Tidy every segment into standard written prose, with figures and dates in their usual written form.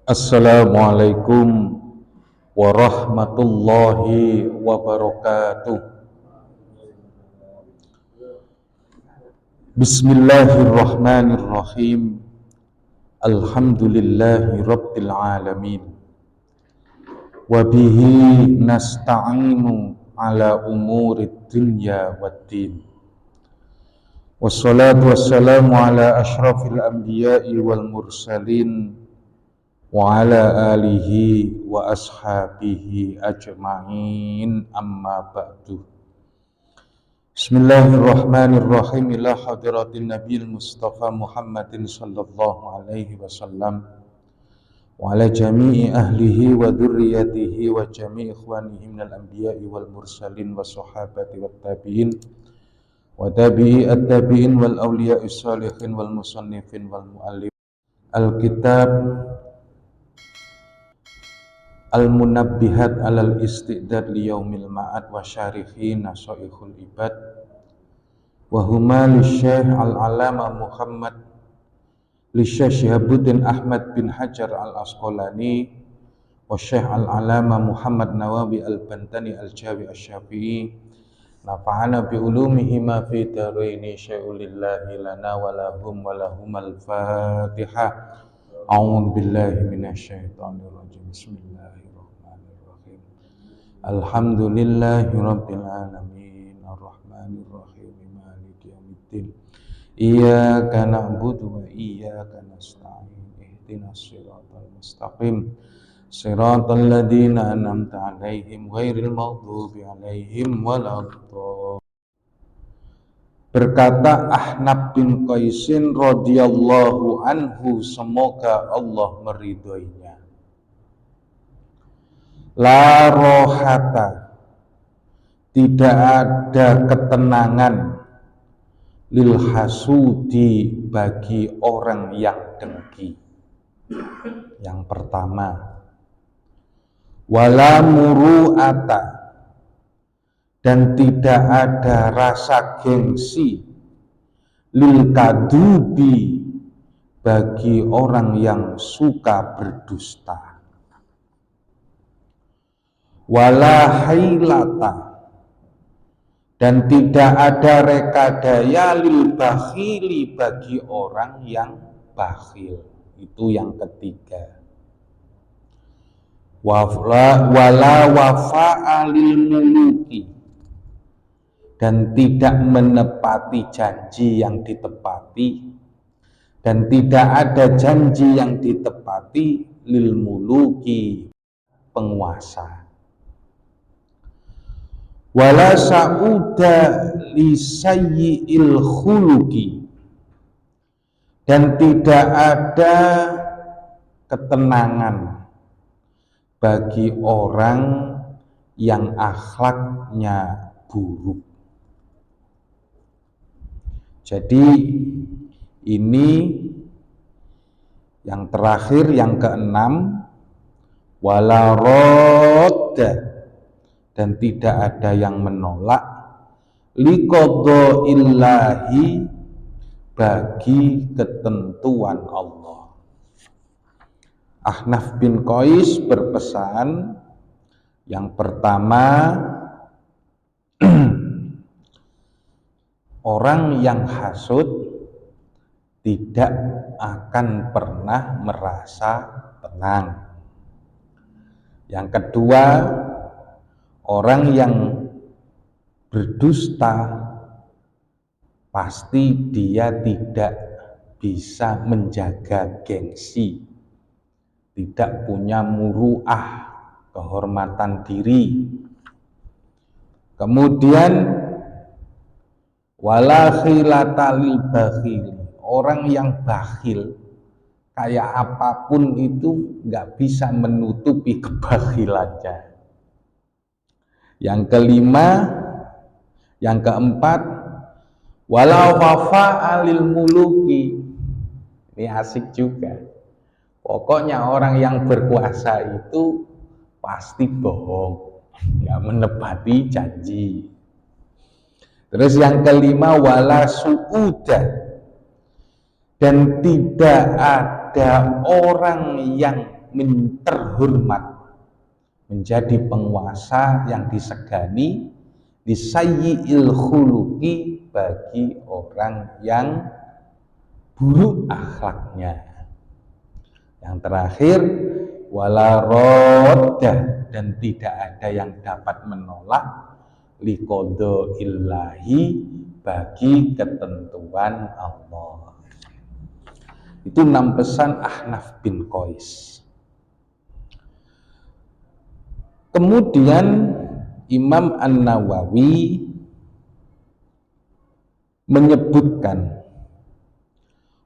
Assalamualaikum warahmatullahi wabarakatuh. Bismillahirrahmanirrahim. Alhamdulillahi rabbil alamin. Wabihi nasta'inu ala umurid dunya waddin. Wassalatu wassalamu ala ashrafil anbiya'i wal mursalin wa ala alihi wa ashabihi ajma'in, amma ba'du. Bismillahirrahmanirrahim. Ila hadratin Nabil Mustafa Muhammadin sallallahu alaihi wasallam wa ala jami'i ahlihi wa dhurriyyatihi wa jami'i ikhwanihi minal anbiya'i wal mursalin wa sahabati wat tabi'in wa tabi'i at-tabi'in wal awliya'is salihin wal musannifin wal muallif al-kitab Al-Munabbihat alal istidad liyaumil ma'ad wa syarihin nasoihul ibad wa huma li Syekh Al-Alama Muhammad li Syekh Syihabuddin Ahmad bin Hajar Al-Asqalani wa Syekh Al-Alama Muhammad Nawawi Al-Bantani Al-Jawi Asy-Syafi'i nafa'ana bi ulumihima fi daraini syai'ulillahi lana wa lahum wa lahumal Fatihah. A'udzu billahi minasyaitonir rajim. Bismillahirrahmanirrahim. Alhamdulillahi rabbil alamin arrahmanir rahim maliki yaumiddin. Iyyaka na'budu wa iyyaka nasta'in. Ihdinas siratal mustaqim. Siratal ladzina an'amta 'alaihim ghairil maghdubi 'alaihim waladdallin. Berkata Ahnaf bin Qaisin radhiyallahu anhu, semoga Allah meridhoinya. La rohata, tidak ada ketenangan, lil hasudi, bagi orang yang dengki. Yang pertama, wala muru'ata, dan tidak ada rasa gengsi, lil kadubi, bagi orang yang suka berdusta. Wala hailata, dan tidak ada rekadaya, lil bakhili, bagi orang yang bakhil. Itu yang ketiga. Wala wafa'a lil muluki, dan tidak menepati janji yang ditepati, dan tidak ada janji yang ditepati, lil muluki, penguasa. Wala sa'uda li sayyi'il khuluqi, dan tidak ada ketenangan bagi orang yang akhlaknya buruk. Jadi ini yang terakhir, yang keenam, wala radda, dan tidak ada yang menolak, liqadaillahi, bagi ketentuan Allah. Ahnaf bin Qais berpesan, yang pertama, orang yang hasud tidak akan pernah merasa tenang. Yang kedua, orang yang berdusta pasti dia tidak bisa menjaga gengsi, tidak punya muru'ah, kehormatan diri. Kemudian wala khilata lil bakhil, orang yang bakhil kayak apapun itu nggak bisa menutupi kebakhilannya. Yang kelima, yang keempat, wala wafa'a lil muluki. Ini asik juga. Pokoknya orang yang berkuasa itu pasti bohong, nggak menepati janji. Terus yang kelima, wala su'uda, dan tidak ada orang yang terhormat, menjadi penguasa yang disegani, disayyi'il khuluqi, bagi orang yang buruk akhlaknya. Yang terakhir, wala rodda, dan tidak ada yang dapat menolak liqodo illahi, bagi ketentuan Allah. Itu 6 pesan Ahnaf bin Qais. Kemudian Imam An-Nawawi menyebutkan,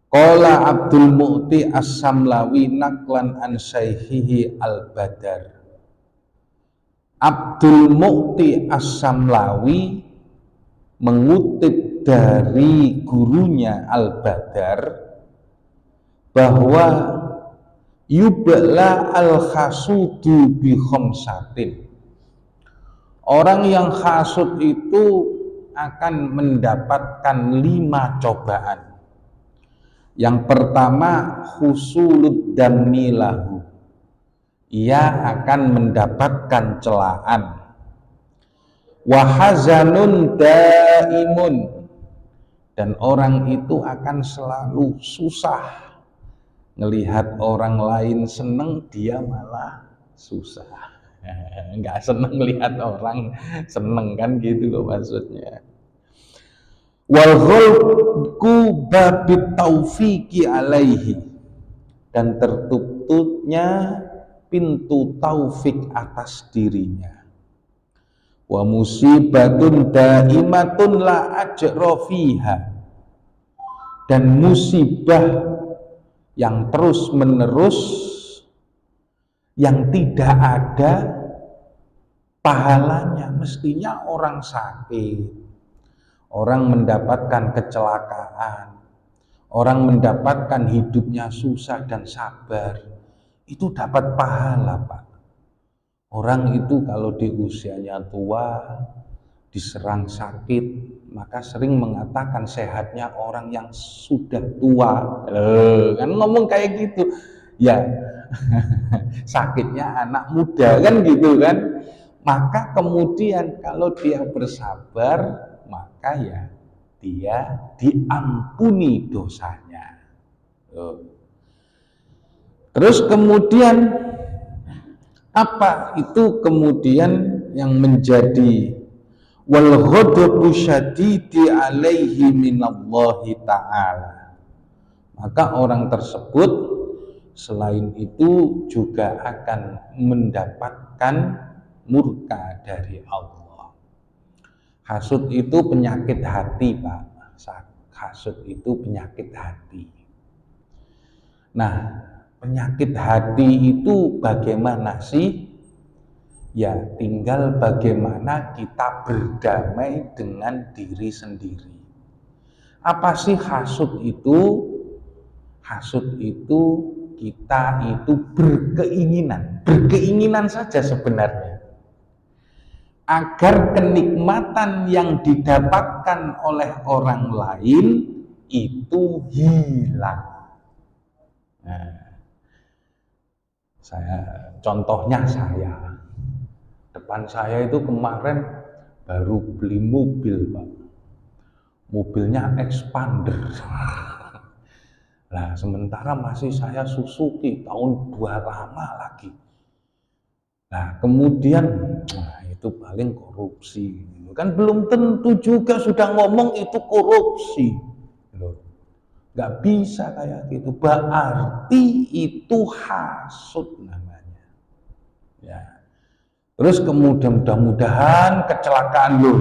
qala Abdul Mu'ti As-Samlawi naklan an syaihihi Al-Badar. Abdul Mu'ti As-Samlawi mengutip dari gurunya Al-Badar bahwa yubla al-khasudu bi khamsatin. Orang yang hasud itu akan mendapatkan 5 cobaan. Yang pertama, husulud dammi lahu. Ia akan mendapatkan celaan. Wahazanun daimun, dan orang itu akan selalu susah. Ngelihat orang lain seneng, dia malah susah. Nggak seneng lihat orang seneng, kan gitu loh maksudnya. Wal ghulqu babit taufiqi alaihi, dan tertutupnya pintu taufik atas dirinya. Wa musibatun daimatun la ajra fiha, dan musibah yang terus menerus, yang tidak ada pahalanya. Mestinya orang sakit, orang mendapatkan kecelakaan, orang mendapatkan hidupnya susah dan sabar, itu dapat pahala, Pak. Orang itu kalau di usianya tua, diserang sakit, maka sering mengatakan sehatnya orang yang sudah tua. Kan ngomong kayak gitu. Ya, sakitnya anak muda, kan gitu kan. Maka kemudian kalau dia bersabar, maka ya dia diampuni dosanya. Terus kemudian apa itu kemudian yang menjadi wal ghadabu syadidi alaihi minallahi ta'ala? Maka orang tersebut selain itu juga akan mendapatkan murka dari Allah. Hasud itu penyakit hati, Pak. Hasud itu penyakit hati. Nah, penyakit hati itu bagaimana sih? Ya, tinggal bagaimana kita berdamai dengan diri sendiri. Apa sih hasud itu? Hasud itu kita itu berkeinginan saja sebenarnya, agar kenikmatan yang didapatkan oleh orang lain itu hilang. Nah, contohnya depan saya itu kemarin baru beli mobil, Pak. Mobilnya Expander. Nah, sementara masih saya Suzuki tahun 25 lagi. Nah, kemudian itu paling korupsi. Kan belum tentu juga sudah ngomong itu korupsi. Nggak bisa kayak gitu. Berarti itu hasud namanya. Ya. Terus kemudian mudah-mudahan kecelakaan loh.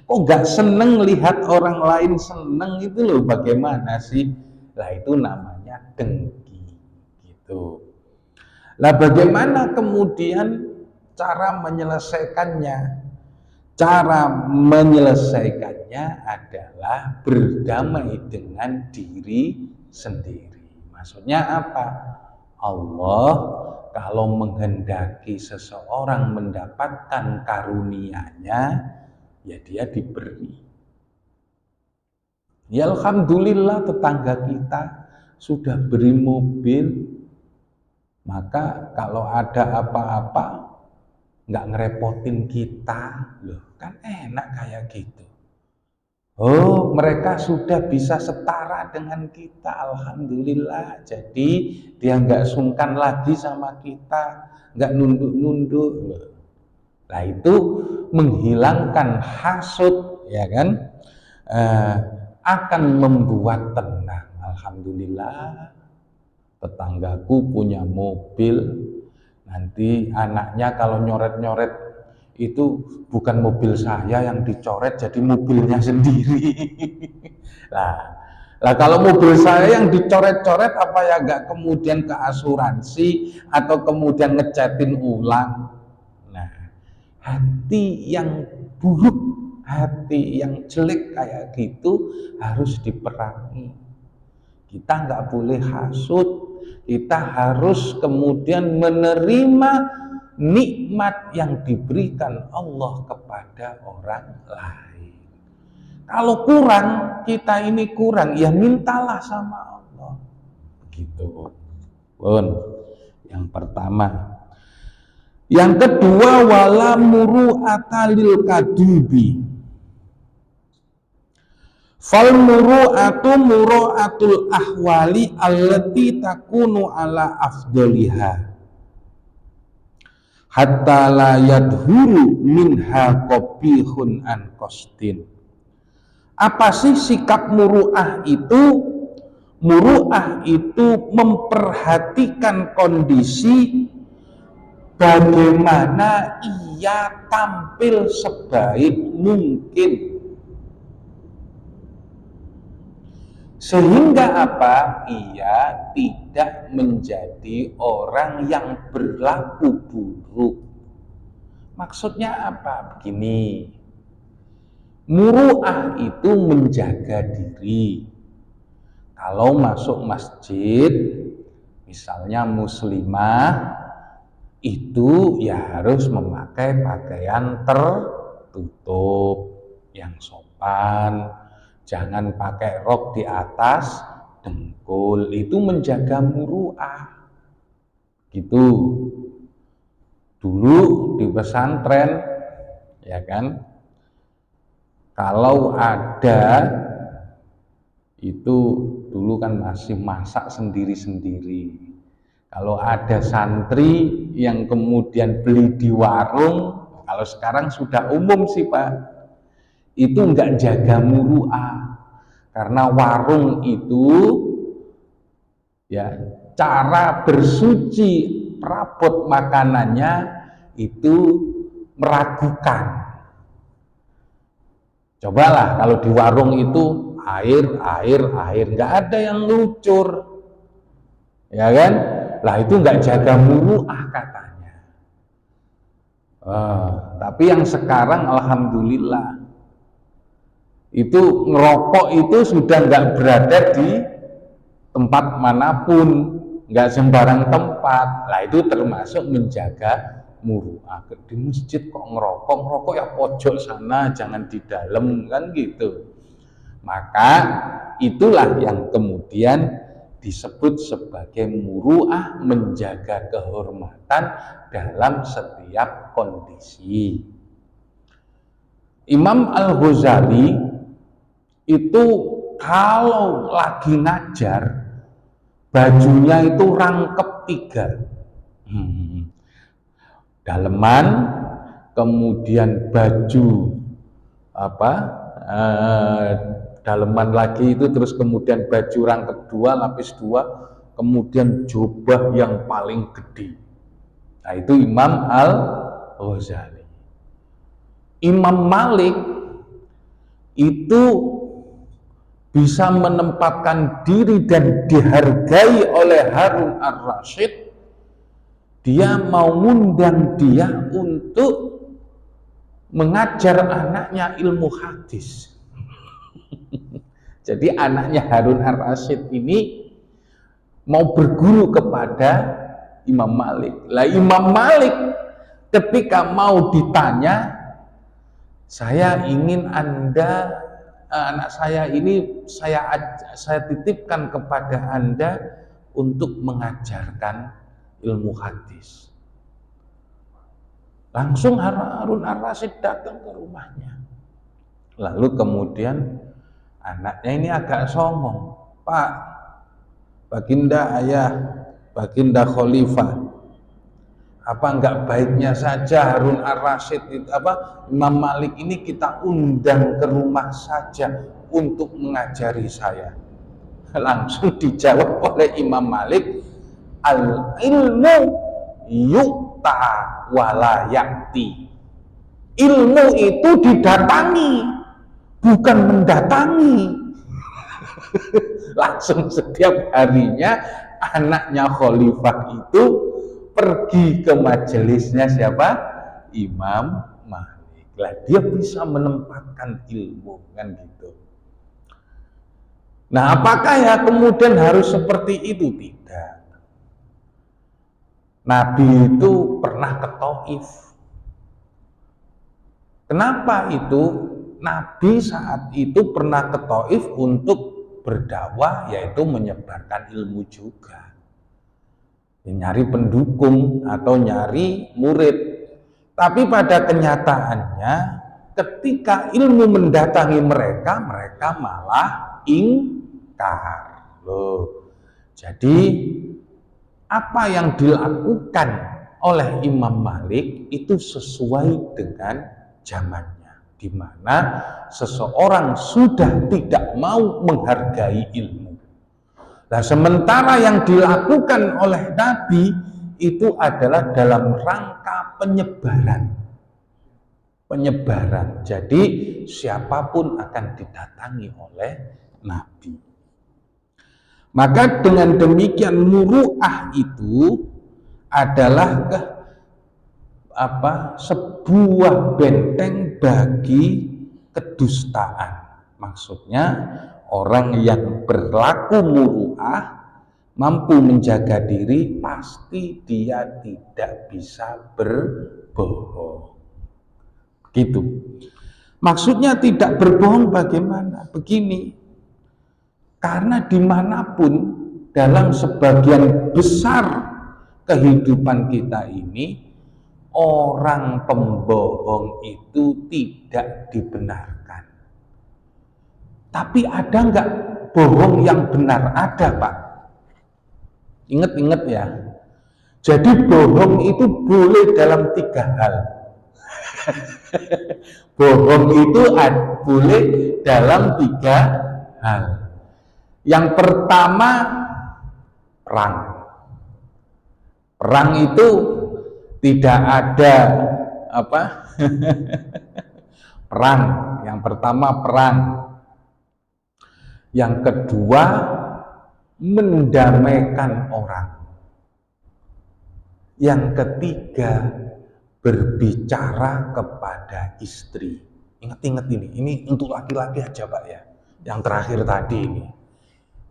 Kok nggak seneng lihat orang lain seneng itu loh, bagaimana sih? Lah itu namanya dengki gitu. Lah bagaimana kemudian cara menyelesaikannya? Cara menyelesaikannya adalah berdamai dengan diri sendiri. Maksudnya apa? Allah kalau menghendaki seseorang mendapatkan karunia-Nya, ya dia diberi. Ya alhamdulillah tetangga kita sudah beri mobil, Maka kalau ada apa-apa nggak ngerepotin kita, loh kan enak kayak gitu. Oh, mereka sudah bisa setara dengan kita, alhamdulillah. Jadi dia nggak sungkan lagi sama kita, nggak nunduk-nunduk. Nah itu menghilangkan hasud, ya kan? Akan membuat tenang. Alhamdulillah, tetanggaku punya mobil. Nanti anaknya kalau nyoret-nyoret itu bukan mobil saya yang dicoret, jadi mobilnya sendiri. Lah kalau mobil saya yang dicoret-coret, apa ya nggak kemudian ke asuransi atau kemudian ngecatin ulang. Nah, hati yang buruk, hati yang jelek kayak gitu harus diperangi. Kita nggak boleh hasut, kita harus kemudian menerima nikmat yang diberikan Allah kepada orang lain. Kalau kurang, kita ini kurang, ya mintalah sama Allah. Begitu. Pun yang pertama. Yang kedua, wala muru'ata lil kadibi. Fal muru'atu muru'atul ahwali allati takunu ala afdaliha hatta la yadhuru minha qabihun an qasdin. Apa sih sikap muru'ah itu? Muru'ah itu memperhatikan kondisi bagaimana ia tampil sebaik mungkin. Sehingga apa? Ia tidak menjadi orang yang berlaku buruk. Maksudnya apa? Begini, muru'ah itu menjaga diri. Kalau masuk masjid, misalnya muslimah, itu ya harus memakai pakaian tertutup, yang sopan. Jangan pakai rok di atas dengkul, itu menjaga muru'ah. Gitu. Dulu di pesantren, ya kan, kalau ada itu dulu kan masih masak sendiri-sendiri. Kalau ada santri yang kemudian beli di warung, kalau sekarang sudah umum sih Pak, itu enggak jaga muru'ah. Karena warung itu ya cara bersuci perabot makanannya itu meragukan. Cobalah kalau di warung itu air, enggak ada yang lucur. Ya kan? Lah itu enggak jaga muru'ah katanya. Tapi yang sekarang alhamdulillah itu ngerokok itu sudah nggak berada di tempat manapun, nggak sembarang tempat. Lah itu termasuk menjaga muru'ah. Di masjid kok ngerokok ya pojok sana, jangan di dalam, kan gitu. Maka itulah yang kemudian disebut sebagai muru'ah, menjaga kehormatan dalam setiap kondisi. Imam Al-Ghazali itu kalau lagi ngajar, bajunya itu rangkep 3. Daleman, kemudian baju daleman lagi itu, terus kemudian baju rangkep 2, lapis 2, kemudian jubah yang paling gede. Nah itu Imam Al-Ghazali. Imam Malik itu bisa menempatkan diri dan dihargai oleh Harun ar-Rasyid. Dia mau ngundang dia untuk mengajar anaknya ilmu hadis. Jadi anaknya Harun ar-Rasyid ini mau berguru kepada Imam Malik. Lah Imam Malik ketika mau ditanya, saya ingin Anda, anak saya ini saya titipkan kepada Anda untuk mengajarkan ilmu hadis. Langsung Harun ar-Rasyid datang ke rumahnya. Lalu kemudian anaknya ini agak songong, Pak, Baginda ayah, Baginda Khalifah, apa enggak baiknya saja Harun ar-Rasyid itu Imam Malik ini kita undang ke rumah saja untuk mengajari saya. Langsung dijawab oleh Imam Malik, al ilmu yu'ta wala yakti. Ilmu itu didatangi, bukan mendatangi. Langsung setiap harinya anaknya Khalifah itu pergi ke majelisnya siapa? Imam Malik. Lah dia bisa menempatkan ilmu kan gitu. Nah, apakah ya kemudian harus seperti itu? Tidak. Nabi itu pernah ke Taif. Kenapa itu? Nabi saat itu pernah ke Taif untuk berdakwah, yaitu menyebarkan ilmu juga. Nyari pendukung atau nyari murid. Tapi pada kenyataannya ketika ilmu mendatangi mereka, mereka malah ingkar. Loh. Jadi apa yang dilakukan oleh Imam Malik itu sesuai dengan zamannya, di mana seseorang sudah tidak mau menghargai ilmu. Nah, sementara yang dilakukan oleh Nabi itu adalah dalam rangka penyebaran. Jadi siapapun akan didatangi oleh Nabi. Maka dengan demikian muru'ah itu adalah sebuah benteng bagi kedustaan. Maksudnya orang yang berlaku muru'ah, mampu menjaga diri, pasti dia tidak bisa berbohong. Gitu. Maksudnya tidak berbohong bagaimana? Begini, karena dimanapun dalam sebagian besar kehidupan kita ini, orang pembohong itu tidak dibenarkan. Tapi ada enggak bohong yang benar? Ada, Pak. Ingat-ingat ya. Jadi bohong itu boleh dalam 3 hal. Bohong itu boleh dalam 3 hal. Yang pertama, perang. Perang itu tidak ada perang. Yang pertama perang. Yang kedua, mendamaikan orang. Yang ketiga, berbicara kepada istri. Ingat-ingat ini untuk laki-laki aja, Pak ya. Yang terakhir tadi ini.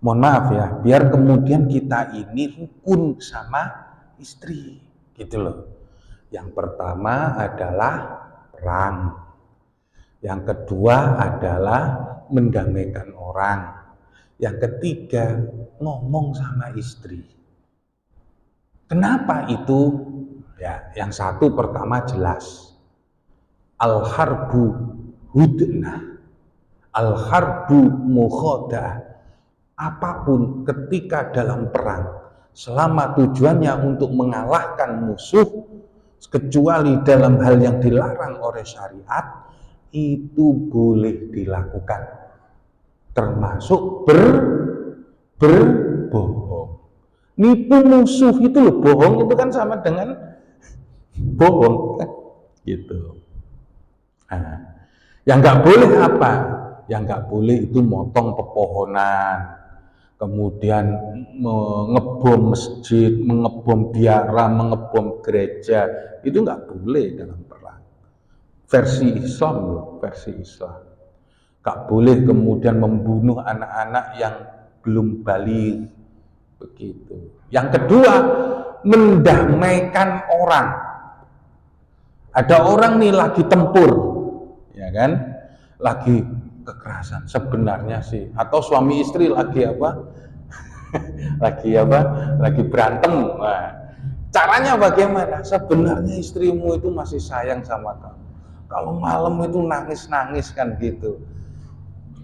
Mohon maaf ya, biar kemudian kita ini rukun sama istri, gitu loh. Yang pertama adalah perang. Yang kedua adalah mendamaikan orang. Yang ketiga, ngomong sama istri. Kenapa itu? Ya, yang satu pertama jelas. Al-harbu hudnah. Al-harbu mukhodah. Apapun ketika dalam perang, selama tujuannya untuk mengalahkan musuh, kecuali dalam hal yang dilarang oleh syariat, itu boleh dilakukan, termasuk berbohong. Nipu musuh itu loh, bohong itu kan sama dengan bohong kan, gitu. Nah, yang nggak boleh apa? Yang nggak boleh itu motong pepohonan, kemudian mengebom masjid, mengebom biara, mengebom gereja, itu nggak boleh dalam perang. Versi Islam loh, versi Islam. Nggak boleh kemudian membunuh anak-anak yang belum balik, begitu. Yang kedua, mendamaikan orang. Ada orang nih lagi tempur, ya kan? Lagi kekerasan sebenarnya sih, atau suami istri lagi lagi berantem. Nah, Caranya bagaimana? Sebenarnya istrimu itu masih sayang sama kamu. Kalau malam itu nangis-nangis kan gitu.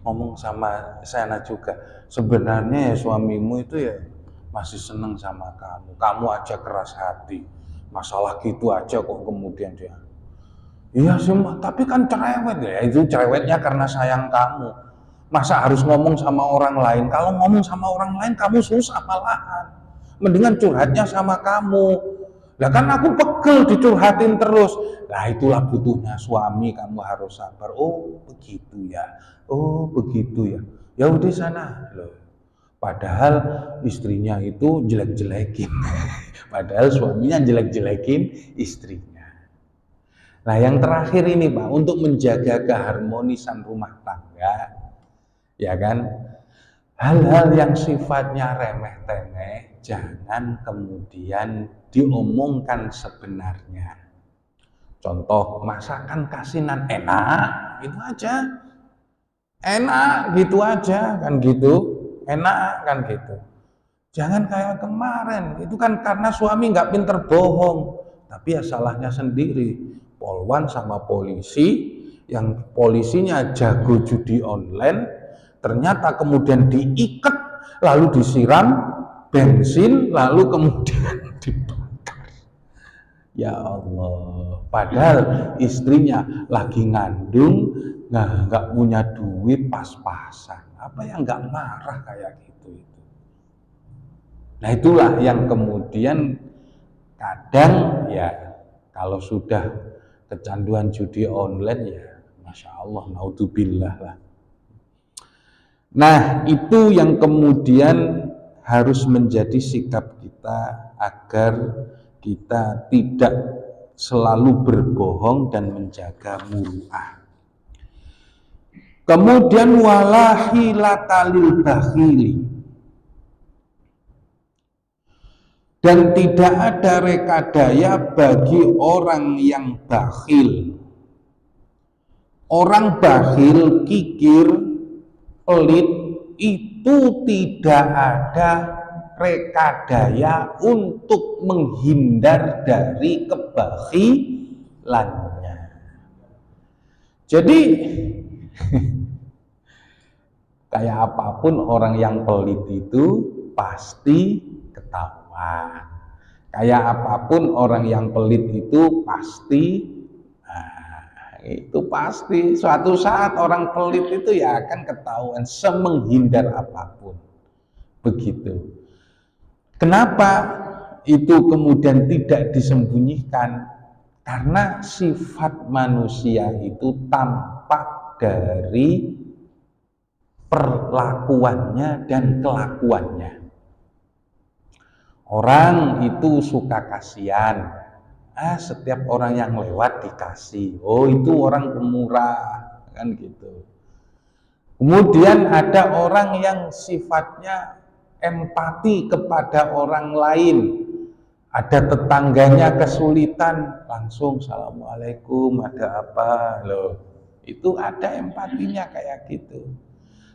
Ngomong sama Sena juga, sebenarnya ya suamimu itu ya masih seneng sama kamu. Kamu aja keras hati. Masalah gitu aja kok kemudian dia. Iya sih, tapi kan cerewet ya. Itu cerewetnya karena sayang kamu. Masa harus ngomong sama orang lain? Kalau ngomong sama orang lain kamu susah malahan. Mendingan curhatnya sama kamu. Lah kan aku pegel dicurhatin terus. Nah itulah butuhnya suami, kamu harus sabar. Oh begitu ya. Oh begitu ya. Ya udah sana loh. Padahal istrinya itu jelek-jelekin. Padahal suaminya jelek-jelekin istrinya. Nah yang terakhir ini Pak, untuk menjaga keharmonisan rumah tangga, ya kan, hal-hal yang sifatnya remeh-temeh jangan kemudian diomongkan sebenarnya. Contoh, masakan kasinan enak, itu aja. Enak gitu aja kan gitu. Enak kan gitu. Jangan kayak kemarin, itu kan karena suami nggak pinter bohong, tapi ya salahnya sendiri. Polwan sama polisi, yang polisinya jago judi online, ternyata kemudian diikat, lalu disiram bensin, lalu kemudian dibakar. Ya Allah, padahal istrinya lagi ngandung, nggak punya duit pas-pasan. Apa yang nggak marah kayak gitu itu? Nah itulah yang kemudian kadang ya kalau sudah kecanduan judi online ya Masya Allah, naudzubillah lah. Nah itu yang kemudian harus menjadi sikap kita agar kita tidak selalu berbohong dan menjaga muru'ah. Kemudian walahi latalil bakhili, dan tidak ada rekadaya bagi orang yang bakhil. Orang bakhil, kikir, pelit, itu tidak ada rekadaya untuk menghindar dari kebakhilannya. Jadi kayak apapun orang yang pelit itu pasti ketahuan. Kayak apapun orang yang pelit itu pasti, itu pasti suatu saat orang pelit itu ya akan ketahuan semenghindar apapun. Begitu. Kenapa itu kemudian tidak disembunyikan? Karena sifat manusia itu tampak dari perlakuannya dan kelakuannya. Orang itu suka kasihan. Setiap orang yang lewat dikasih. Oh, itu orang pemurah, kan gitu. Kemudian ada orang yang sifatnya empati kepada orang lain. Ada tetangganya kesulitan, langsung assalamualaikum, ada apa loh. Itu ada empatinya kayak gitu.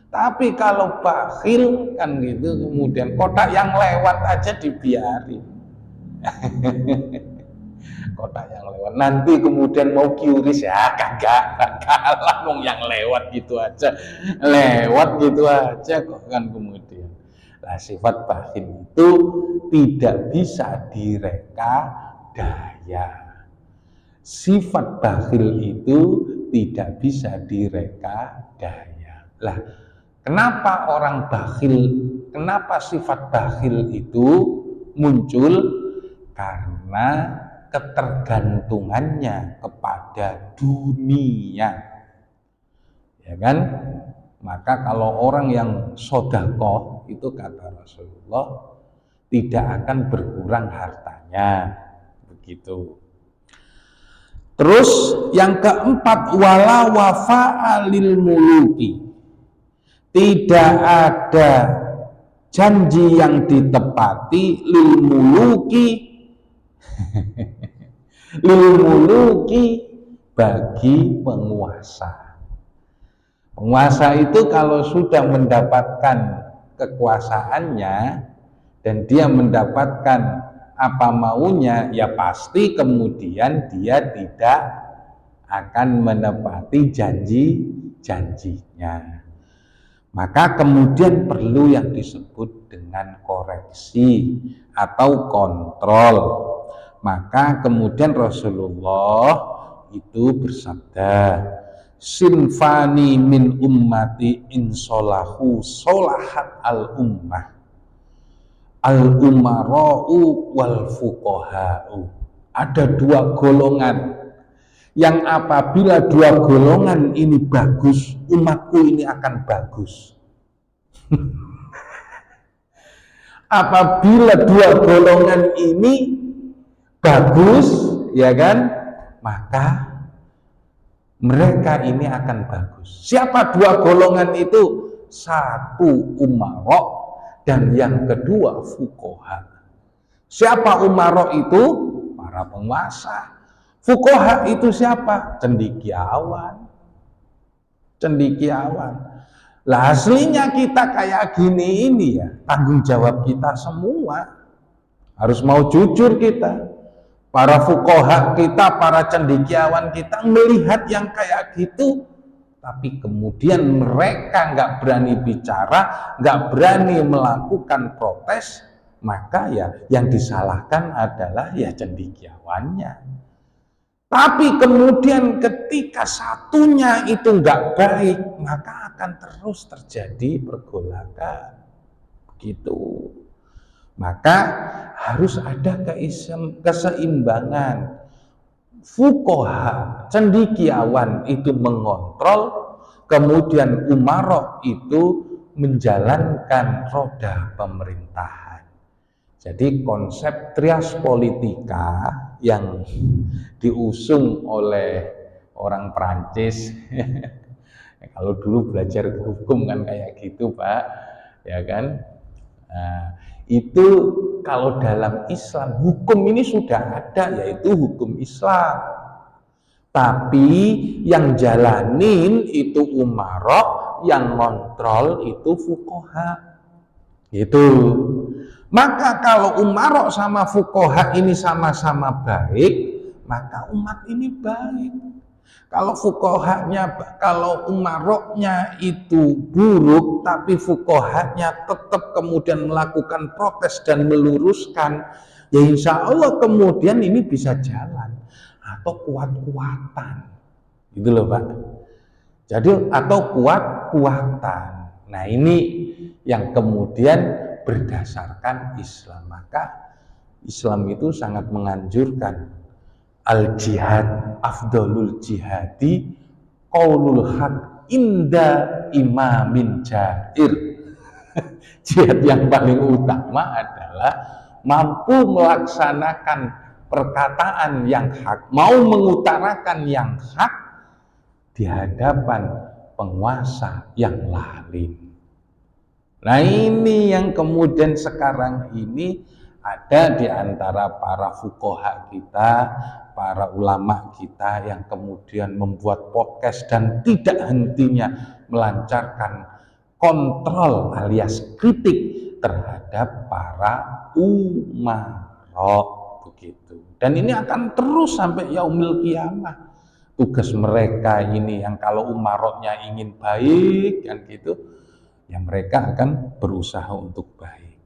Tapi kalau bakhil kan gitu, kemudian kotak yang lewat aja dibiarin. Kotak yang lewat, nanti kemudian mau kiuris ya kagak kalah dong, yang lewat gitu aja, kok kan kemudian. Nah sifat bakhil itu tidak bisa direka daya. Sifat bakhil itu tidak bisa direka daya. Lah kenapa orang bakhil, kenapa sifat bakhil itu muncul? Karena ketergantungannya kepada dunia, ya kan? Maka kalau orang yang sodakoh itu kata Rasulullah tidak akan berkurang hartanya, begitu. Terus yang keempat, wala wafa'a lil muluki, tidak ada janji yang ditepati lil muluki bagi penguasa. Penguasa itu kalau sudah mendapatkan kekuasaannya dan dia mendapatkan apa maunya, ya pasti kemudian dia tidak akan menepati janji-janjinya. Maka kemudian perlu yang disebut dengan koreksi atau kontrol. Maka kemudian Rasulullah itu bersabda, sinfani min ummati insolahu solahat al ummah al umara'u wal fuqaha'u. Ada dua golongan yang apabila dua golongan ini bagus, umatku ini akan bagus. Apabila dua golongan ini bagus, ya kan, maka mereka ini akan bagus. Siapa dua golongan itu? Satu umarok dan yang kedua fuqaha. Siapa umarok itu? Para penguasa. Fuqaha itu siapa? Cendekiawan. Lah aslinya kita kayak gini ini ya, tanggung jawab kita semua. Harus mau jujur kita. Para fuqaha kita, para cendekiawan kita melihat yang kayak gitu, tapi kemudian mereka nggak berani bicara, nggak berani melakukan protes, maka ya yang disalahkan adalah ya cendekiawannya. Tapi kemudian ketika satunya itu nggak baik, maka akan terus terjadi pergolakan. Begitu. Maka harus ada keseimbangan. Fuqaha, cendekiawan itu mengontrol, kemudian umarok itu menjalankan roda pemerintahan. Jadi konsep trias politika yang diusung oleh orang Prancis, kalau dulu belajar hukum kan kayak gitu Pak, ya kan? Nah, itu kalau dalam Islam hukum ini sudah ada, yaitu hukum Islam. Tapi yang jalanin itu umarok, yang kontrol itu fuqaha. Gitu. Maka kalau umarok sama fuqaha ini sama-sama baik, maka umat ini baik. Kalau fuqahanya, kalau umaroknya itu buruk, tapi fuqahanya tetap kemudian melakukan protes dan meluruskan, ya insya Allah kemudian ini bisa jalan. Atau kuat-kuatan. Gitu loh Pak. Jadi atau kuat-kuatan. Nah ini yang kemudian berdasarkan Islam. Maka Islam itu sangat menganjurkan al-jihad afdolul jihadi qaulul haq inda imamin jair. Jihad yang paling utama adalah mampu melaksanakan perkataan yang hak, mau mengutarakan yang hak di hadapan penguasa yang lalim. Nah ini yang kemudian sekarang ini ada di antara para fuqaha kita, para ulama kita yang kemudian membuat podcast dan tidak hentinya melancarkan kontrol alias kritik terhadap para umarok begitu. Dan ini akan terus sampai yaumil kiamah. Tugas mereka ini yang kalau umaroknya ingin baik kan gitu, ya mereka akan berusaha untuk baik.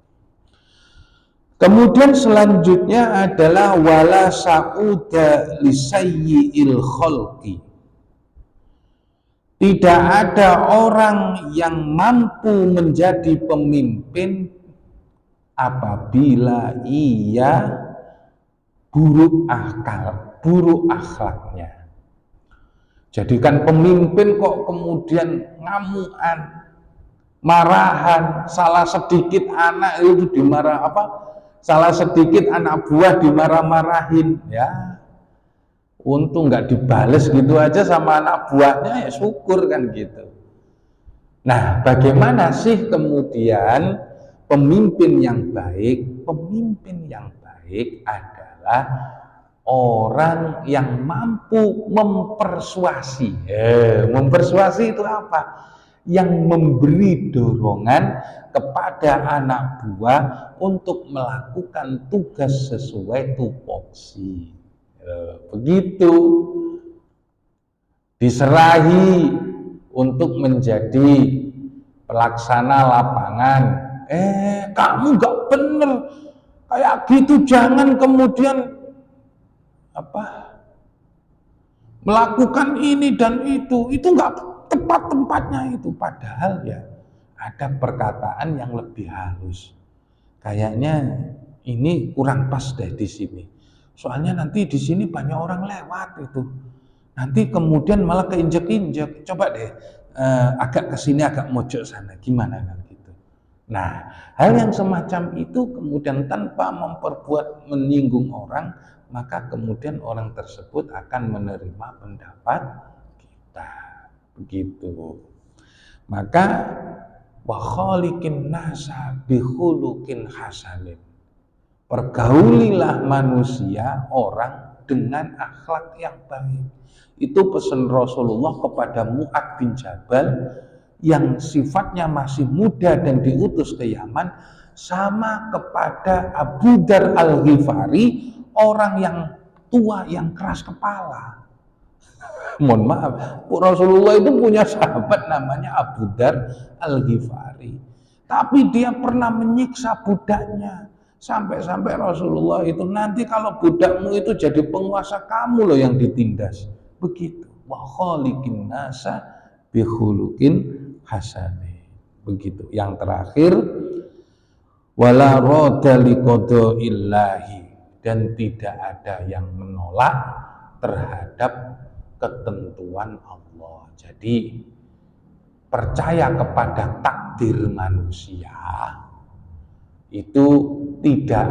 Kemudian selanjutnya adalah wala sa'uda lisayyi'il khalqi. Tidak ada orang yang mampu menjadi pemimpin apabila ia buruk akal, buruk akhlaknya. Jadikan pemimpin kok kemudian ngamuan, marahan, salah sedikit anak itu dimarah salah sedikit anak buah dimarah-marahin, ya untung nggak dibales gitu aja sama anak buahnya, ya syukur kan gitu. Nah bagaimana sih kemudian pemimpin yang baik? Pemimpin yang baik adalah orang yang mampu mempersuasi. Mempersuasi itu apa? yang memberi dorongan kepada anak buah untuk melakukan tugas sesuai tupoksi. Begitu diserahi untuk menjadi pelaksana lapangan. Kamu nggak bener kayak gitu, jangan kemudian melakukan ini dan itu nggak tepat tempatnya itu. Padahal ya ada perkataan yang lebih halus. Kayaknya ini kurang pas deh di sini. Soalnya nanti di sini banyak orang lewat itu. Nanti kemudian malah keinjek-injek. Coba deh agak ke sini, agak mojok sana. Gimana kan gitu. Nah, hal yang semacam itu kemudian tanpa memperbuat menyinggung orang, maka kemudian orang tersebut akan menerima pendapat kita. Begitu. Maka wa khaliqin nasa bihulukin hasanin. Pergaulilah manusia orang dengan akhlak yang baik. Itu pesan Rasulullah kepada Mu'ad bin Jabal yang sifatnya masih muda dan diutus ke Yaman, sama kepada Abu Dar al-Ghifari, orang yang tua yang keras kepala. Mohon maaf, Rasulullah itu punya sahabat namanya Abu Dar al-Ghifari, tapi dia pernah menyiksa budaknya. Sampai-sampai Rasulullah itu, nanti kalau budakmu itu jadi penguasa, kamu loh yang ditindas. Begitu. Wa khaliqin nasa bi khuluqin hasani. Begitu. Yang terakhir, wala radda liqada'illahi, dan tidak ada yang menolak terhadap ketentuan Allah. Jadi percaya kepada takdir manusia itu tidak,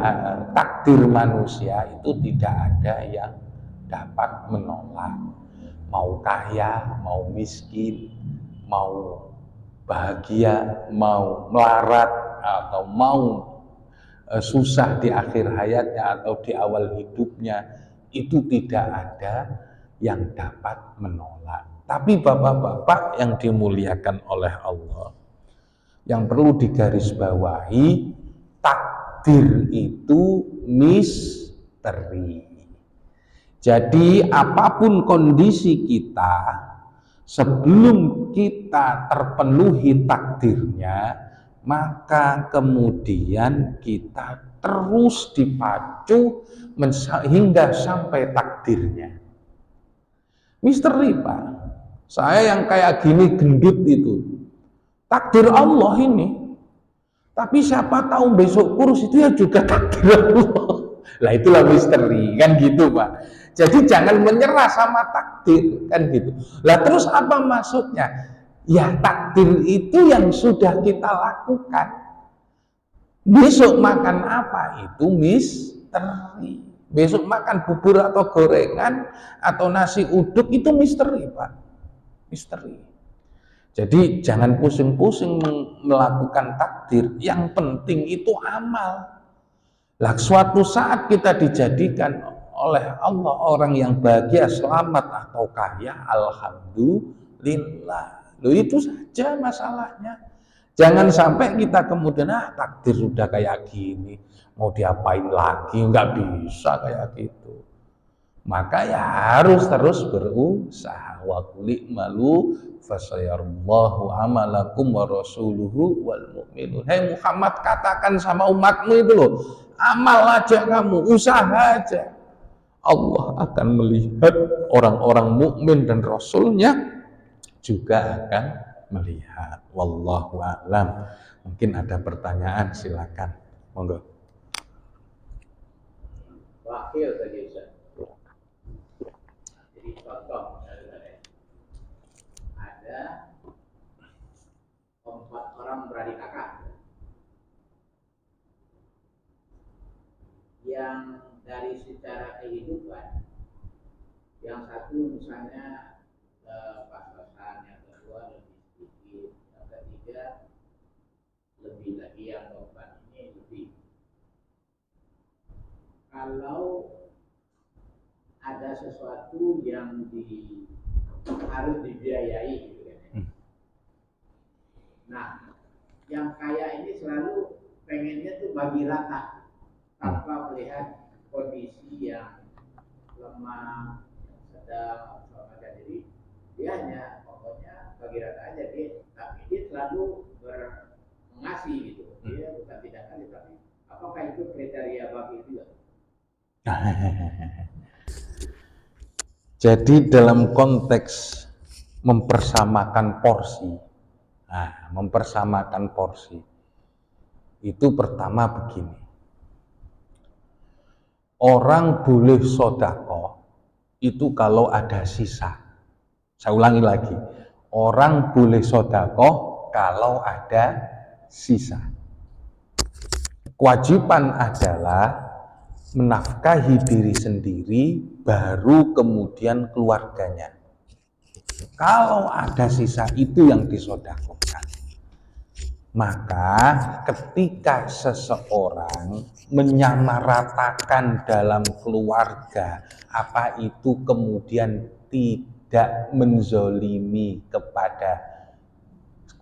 takdir manusia itu tidak ada yang dapat menolak. Mau kaya, mau miskin, mau bahagia, mau melarat, atau mau susah di akhir hayatnya atau di awal hidupnya, itu tidak ada yang dapat menolak. Tapi bapak-bapak yang dimuliakan oleh Allah, yang perlu digarisbawahi, takdir itu misteri. Jadi apapun kondisi kita, sebelum kita terpenuhi takdirnya, maka kemudian kita terus dipacu hingga sampai takdirnya. Misteri, Pak. Saya yang kayak gini gendut itu, takdir Allah ini. Tapi siapa tahu besok kurus, itu ya juga takdir Allah. Lah itulah misteri, kan gitu, Pak. Jadi jangan menyerah sama takdir, kan gitu. Lah terus apa maksudnya? Ya takdir itu yang sudah kita lakukan. Besok makan apa itu misteri. Besok makan bubur atau gorengan atau nasi uduk itu misteri, Pak. Misteri. Jadi jangan pusing-pusing melakukan takdir. Yang penting itu amal. Lah suatu saat kita dijadikan oleh Allah orang yang bahagia, selamat atau kaya, alhamdulillah. Loh itu saja masalahnya. Jangan sampai kita kemudian takdir sudah kayak gini, mau diapain lagi, nggak bisa kayak gitu. Maka ya harus terus berusaha. Wa qul malu fasayarallahu amalakum wa rasuluhu wal mu'minun. Hai Muhammad, katakan sama umatmu itu loh, amal aja kamu, usaha aja. Allah akan melihat, orang-orang mukmin dan rasulnya juga akan melihat. Wallahu a'lam. Mungkin ada pertanyaan, silakan. Monggo. Wakil tadi Ustaz. Jadi contoh ada 4 orang beradik kakak yang dari secara kehidupan, yang satu misalnya pas-pasan, yang kedua lebih sedikit, yang ketiga lebih lagi, yang keempat ini lebih. Kalau ada sesuatu yang harus dibiayai gitu kan, Nah, yang kaya ini selalu pengennya tuh bagi rata tanpa melihat kondisi yang lemah, sedang, semacam. Jadi dia hanya pokoknya bagi rata aja dia, tapi dia selalu mengasih gitu. Dia bukan tidak kasih, tapi apakah itu kriteria bagi juga? Jadi dalam konteks mempersamakan porsi, mempersamakan porsi itu pertama begini, orang boleh sodako itu kalau ada sisa. Saya ulangi lagi, orang boleh sodako kalau ada sisa. Kewajiban adalah menafkahi diri sendiri, baru kemudian keluarganya. Kalau ada sisa itu yang disodakokan. Maka ketika seseorang menyamaratakan dalam keluarga, apa itu kemudian tidak menzolimi kepada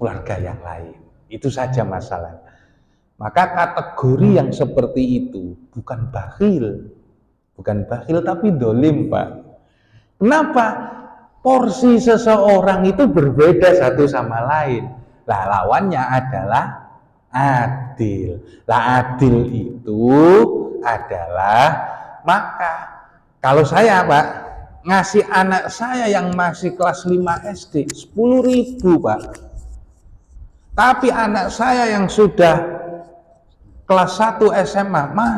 keluarga yang lain, itu saja masalahnya. Maka kategori yang seperti itu bukan bakhil tapi dolim, Pak. Kenapa? Porsi seseorang itu berbeda satu sama lain. Lah lawannya adalah adil. Lah adil itu adalah, maka kalau saya, Pak, ngasih anak saya yang masih kelas 5 SD 10.000, Pak. Tapi anak saya yang sudah kelas 1 SMA,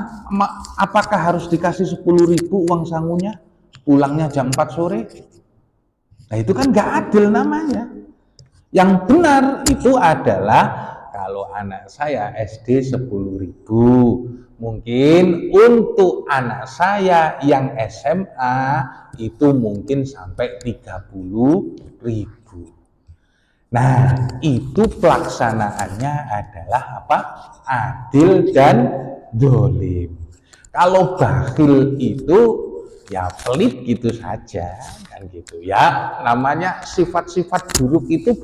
apakah harus dikasih 10.000 uang sangunya? Pulangnya jam 4 sore? Nah itu kan gak adil namanya. Yang benar itu adalah kalau anak saya SD 10.000, mungkin untuk anak saya yang SMA itu mungkin sampai 30.000. Nah, itu pelaksanaannya adalah apa? Adil dan dolim. Kalau bakhil itu ya pelit gitu saja, kan gitu. Ya, namanya sifat-sifat buruk itu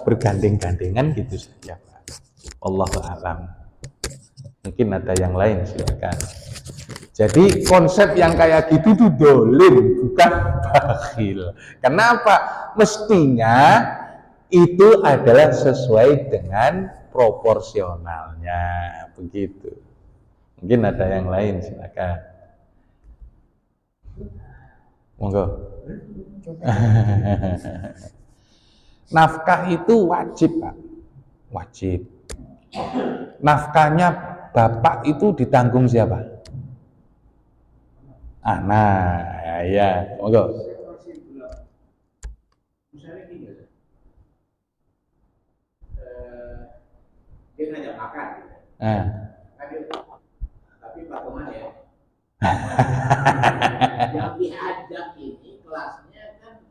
bergandeng-gandengan gitu saja, Pak. Wallahu a'lam. Mungkin ada yang lain, silakan. Jadi konsep yang kayak gitu tuh dolim, bukan bakhil. Kenapa? Mestinya itu adalah sesuai dengan proporsionalnya, begitu. Mungkin ada yang lain, silakan. Monggo. Nafkah itu wajib, Pak. Wajib. Nafkahnya bapak itu ditanggung siapa? Anak, ya, monggo. Misalnya gini, dia ngajak makan gitu. Tapi patungan ya. Yang diajak ini kelasnya kan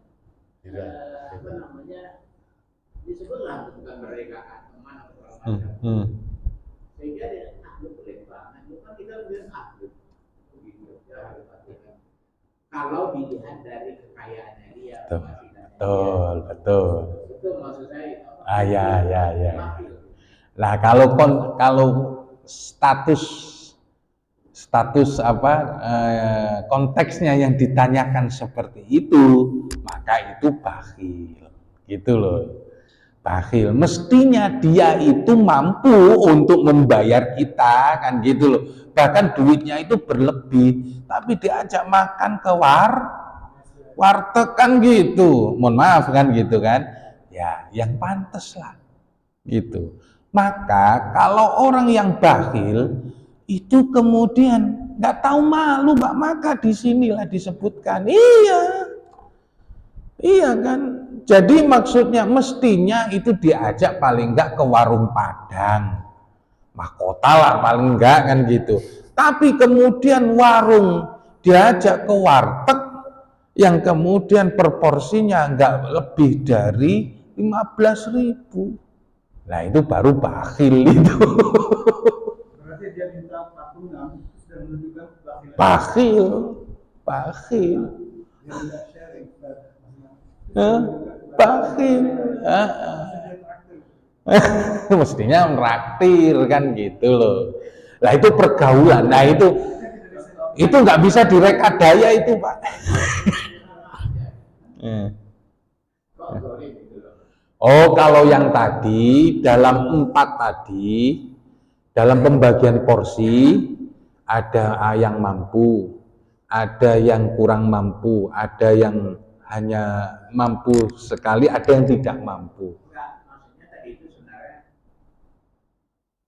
apa namanya, disebutlah bukan mereka teman atau orang macam. Sehingga dia lu boleh banget, lu kan kita bilang begitu ya. Kalau dilihat dari kekayaannya dia, betul. Itu maksud saya. Ya. Nah, kalau status apa konteksnya yang ditanyakan seperti itu, maka itu bakhil, gitu loh. Bakhil, mestinya dia itu mampu untuk membayar kita, kan gitu loh. Bahkan duitnya itu berlebih, tapi diajak makan ke warteg kan gitu. Mohon maaf kan gitu kan. Ya, yang pantas lah. Gitu. Maka kalau orang yang bakhil itu kemudian nggak tahu malu, Pak, maka disinilah disebutkan. Iya kan. Jadi maksudnya mestinya itu diajak paling enggak ke warung Padang, mahkota lah paling enggak kan gitu. Tapi kemudian warung diajak ke warteg yang kemudian proporsinya enggak lebih dari 15.000. Nah itu baru bakhil itu. Berarti dia minta patungan dan menunjukkan bakhil. Bakhil. Mestinya traktir kan gitu loh. Lah itu pergaulan. Nah itu nggak bisa direkadaya itu Pak. Oh kalau yang tadi dalam 4 tadi, dalam pembagian porsi ada yang mampu, ada yang kurang mampu, ada yang hanya mampu sekali, ada yang tidak mampu. Enggak, maksudnya tadi itu sebenarnya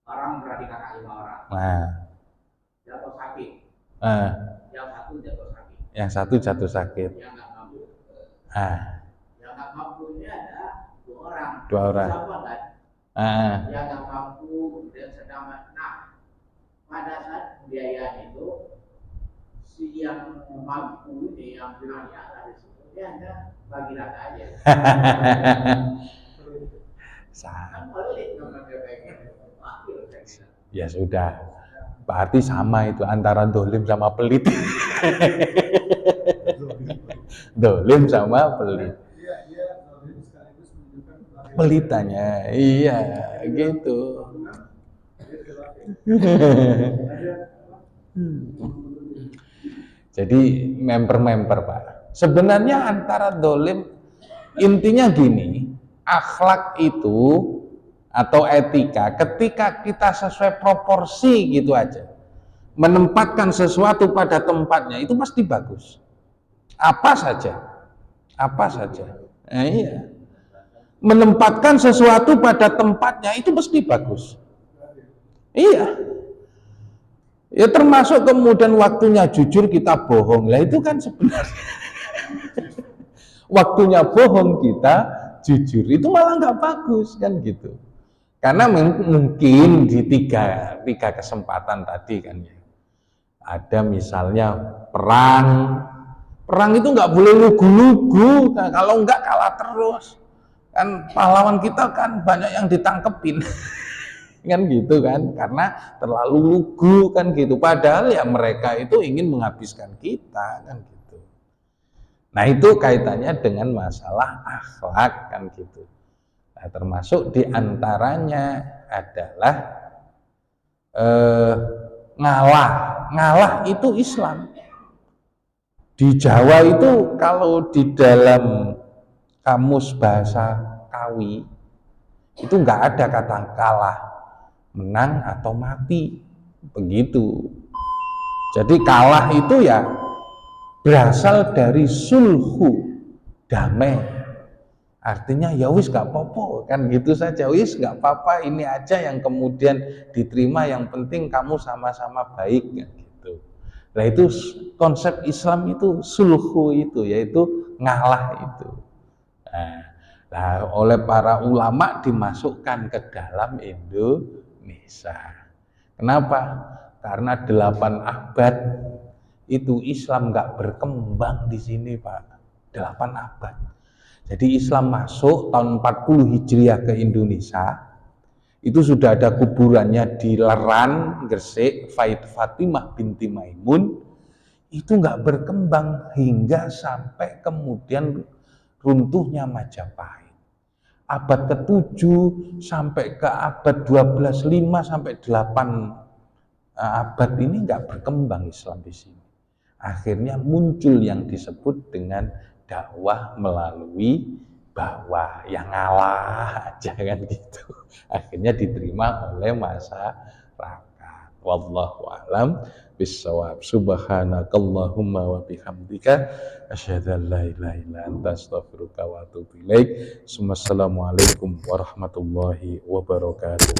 orang berarti kakak 5 orang. Nah, Jatuh sakit. Yang satu jatuh sakit. Yang nggak mampu. Yang nggak mampu ini ada 2 orang. 2 orang. Sama kan? Yang nggak mampu dan sedang. Nah, pada saat pembiayaan itu si yang mampu ini yang punya dari situ dia hanya bagi rata aja. Ya sudah, berarti sama itu antara dolim sama pelit. Dolim sama pelit. Pelitannya, iya gitu. Jadi member Pak. Sebenarnya antara dolim, intinya gini, akhlak itu atau etika ketika kita sesuai proporsi gitu aja, menempatkan sesuatu pada tempatnya itu pasti bagus. Apa saja. Iya. Menempatkan sesuatu pada tempatnya itu pasti bagus. Iya. Ya termasuk kemudian waktunya jujur kita bohong. Lah itu kan sebenarnya waktunya bohong kita jujur itu malah nggak bagus kan gitu. Karena mungkin di tiga kesempatan tadi kan ya. Ada misalnya perang itu nggak boleh lugu-lugu, kalau nggak kalah terus. Kan pahlawan kita kan banyak yang ditangkepin. Kan gitu kan, karena terlalu lugu kan gitu, padahal ya mereka itu ingin menghabiskan kita kan gitu. Nah itu kaitannya dengan masalah akhlak kan gitu. Nah termasuk diantaranya adalah ngalah itu Islam. Di Jawa itu kalau di dalam kamus bahasa Kawi itu nggak ada kata kalah, menang atau mati, begitu. Jadi kalah itu ya berasal dari sulhu, damai. Artinya ya wis gak apa-apa, kan gitu saja, wis gak apa-apa, ini aja yang kemudian diterima, yang penting kamu sama-sama baik kan gitu. Nah itu konsep Islam itu sulhu itu, yaitu ngalah itu. Nah, oleh para ulama dimasukkan ke dalam Indonesia. Kenapa? Karena 8 abad itu Islam nggak berkembang di sini Pak. 8 abad. Jadi Islam masuk tahun 40 Hijriah ke Indonesia. Itu sudah ada kuburannya di Leran, Gresik, Fatimah binti Maimun. Itu nggak berkembang hingga sampai kemudian runtuhnya Majapahit. Abad ke-7 sampai ke abad 12, 5 sampai 8 abad ini nggak berkembang Islam di sini. Akhirnya muncul yang disebut dengan dakwah melalui bawah, yang ngalah aja kan gitu. Akhirnya diterima oleh masyarakat. Wallahu a'lam bissawab. Subhanakallahumma wa bihamdika asyhadu an la ilaha illa anta astaghfiruka wa atubu ilaik. Assalamualaikum warahmatullahi wabarakatuh.